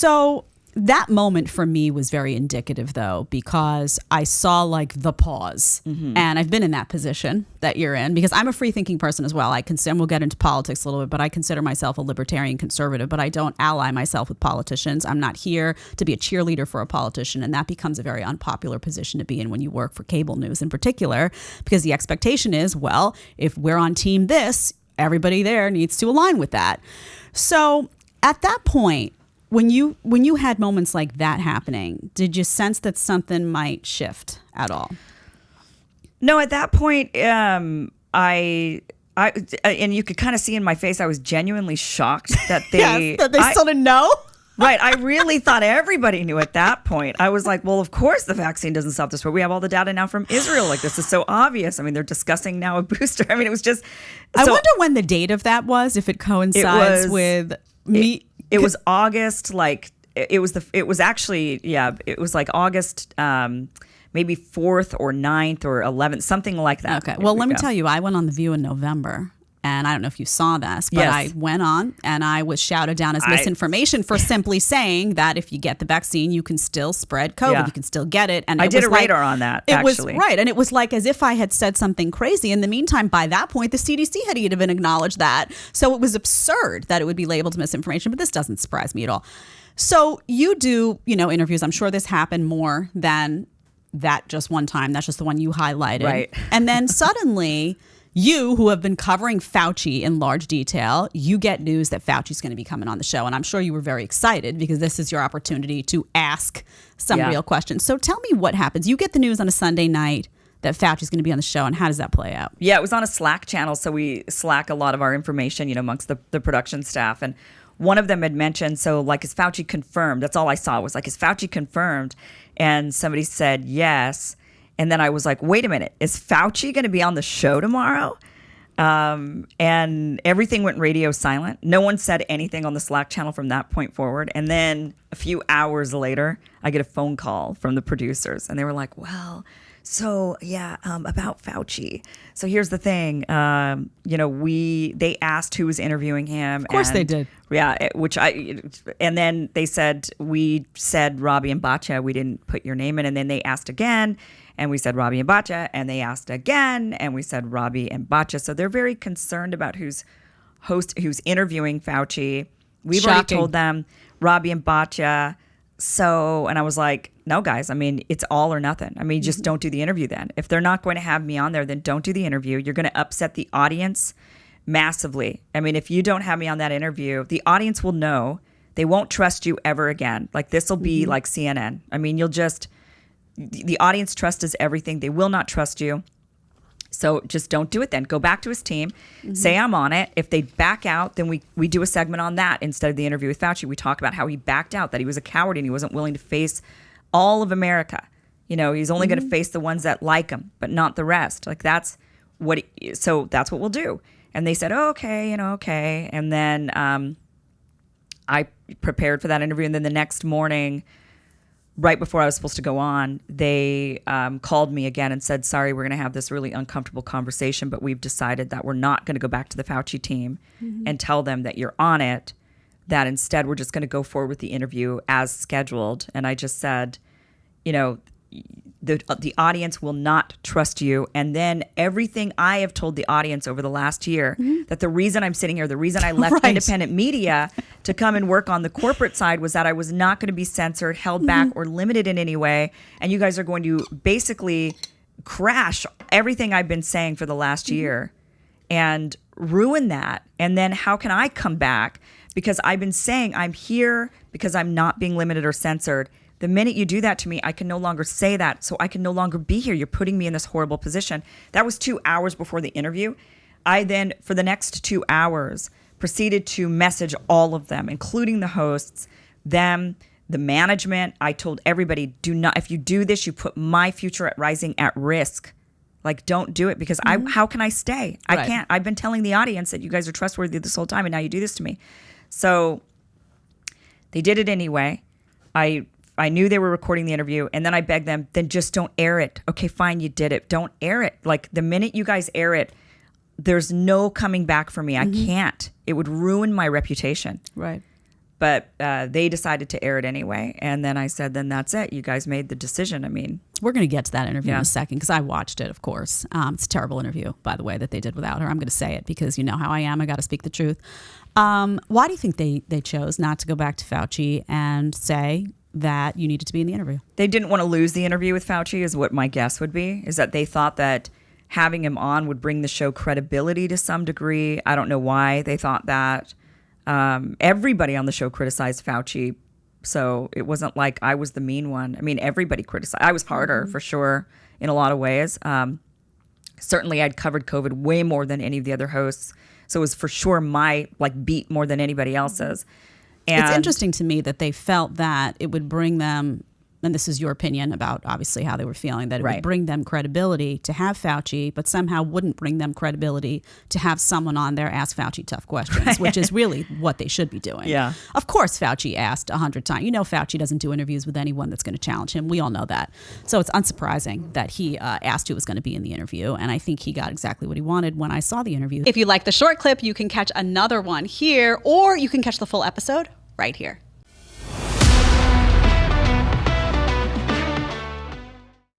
So that moment for me was very indicative, though, because I saw like the pause. And I've been in that position that you're in because I'm a free thinking person as well. We'll get into politics a little bit, but I consider myself a libertarian conservative, but I don't ally myself with politicians. I'm not here to be a cheerleader for a politician. And that becomes a very unpopular position to be in when you work for cable news in particular, because the expectation is, well, if we're on team this, everybody there needs to align with that. So at that point, when you had moments like that happening, did you sense that something might shift at all? No, at that point, I and you could kind of see in my face, I was genuinely shocked that they still didn't know. Right. I really thought everybody knew at that point. I was like, well, of course the vaccine doesn't stop this, but we have all the data now from Israel. Like, this is so obvious. I mean, they're discussing now a booster. I mean, it was just. I wonder when the date of that was, if it coincides with me. It was August, like it was like August, maybe 4th or 9th or 11th, something like that. Okay. Well, let me tell you, I went on The View in November, and I don't know if you saw this, but yes. I went on and I was shouted down as misinformation for simply saying that if you get the vaccine, you can still spread COVID. Yeah. You can still get it. And I did a radar on that, actually. It was right. And it was like as if I had said something crazy. In the meantime, by that point, the CDC had even acknowledged that. So it was absurd that it would be labeled misinformation, but this doesn't surprise me at all. So you do, interviews. I'm sure this happened more than that just one time. That's just the one you highlighted. Right. And then suddenly... You, who have been covering Fauci in large detail, you get news that Fauci's going to be coming on the show. And I'm sure you were very excited because this is your opportunity to ask some real questions. So tell me what happens. You get the news on a Sunday night that Fauci's going to be on the show, and how does that play out? Yeah, it was on a Slack channel, so we Slack a lot of our information, amongst the production staff. And one of them had mentioned, is Fauci confirmed? That's all I saw was is Fauci confirmed? And somebody said yes. And then I was like, wait a minute, is Fauci going to be on the show tomorrow? And everything went radio silent. No one said anything on the Slack channel from that point forward. And then a few hours later, I get a phone call from the producers. And they were like, well, so about Fauci. So here's the thing. They asked who was interviewing him. Of course they did. Yeah, and then they said, we said Robbie and Batya. We didn't put your name in. And then they asked again. And we said Robbie and Batya, and they asked again, and we said Robbie and Batya. So they're very concerned about who's interviewing Fauci. We've already told them Robbie and Batya. So, and I was like, no, guys, I mean, it's all or nothing. I mean, just don't do the interview then. If they're not going to have me on there, then don't do the interview. You're going to upset the audience massively. I mean, if you don't have me on that interview, the audience will know. They won't trust you ever again. Like, this will be like CNN. I mean, the audience trust is everything. They will not trust you. So just don't do it then. Go back to his team. Say I'm on it. If they back out, then we do a segment on that instead of the interview with Fauci. We talk about how he backed out, that he was a coward and he wasn't willing to face all of America. He's only going to face the ones that like him, but not the rest. Like so that's what we'll do. And they said, oh, okay, okay. And then I prepared for that interview. And then the next morning, right before I was supposed to go on, they called me again and said, sorry, we're going to have this really uncomfortable conversation, but we've decided that we're not going to go back to the Fauci team and tell them that you're on it, that instead we're just going to go forward with the interview as scheduled. And I just said, the audience will not trust you. And then everything I have told the audience over the last year, that the reason I'm sitting here, the reason I left independent media to come and work on the corporate side was that I was not going to be censored, held back, or limited in any way. And you guys are going to basically crash everything I've been saying for the last year and ruin that. And then how can I come back? Because I've been saying I'm here because I'm not being limited or censored. The minute you do that to me, I can no longer say that. So I can no longer be here. You're putting me in this horrible position. That was 2 hours before the interview. I then, for the next 2 hours, proceeded to message all of them, including the hosts, them, the management. I told everybody, if you do this, you put my future at Rising at risk. Like, don't do it because how can I stay? I can't. I've been telling the audience that you guys are trustworthy this whole time, and now you do this to me. So they did it anyway. I knew they were recording the interview, and then I begged them, then just don't air it. Okay, fine, you did it. Don't air it. Like, the minute you guys air it, there's no coming back for me. I can't. It would ruin my reputation. Right. But they decided to air it anyway. And then I said, then that's it. You guys made the decision. I mean, we're going to get to that interview in a second because I watched it, of course. It's a terrible interview, by the way, that they did without her. I'm going to say it because you know how I am. I got to speak the truth. Why do you think they chose not to go back to Fauci and say that you needed to be in the interview? They didn't want to lose the interview with Fauci is what my guess would be, is that they thought that having him on would bring the show credibility to some degree. I don't know why they thought that. Everybody on the show criticized Fauci, so it wasn't like I was the mean one. I mean, everybody criticized. I was harder for sure in a lot of ways. Certainly, I'd covered COVID way more than any of the other hosts, so it was for sure my beat more than anybody else's. And it's interesting to me that they felt that it would bring them, and this is your opinion about obviously how they were feeling, that it would bring them credibility to have Fauci, but somehow wouldn't bring them credibility to have someone on there ask Fauci tough questions, which is really what they should be doing. Yeah. Of course, Fauci asked 100 times. You know, Fauci doesn't do interviews with anyone that's going to challenge him. We all know that. So it's unsurprising that he asked who was going to be in the interview, and I think he got exactly what he wanted when I saw the interview. If you like the short clip, you can catch another one here, or you can catch the full episode right here.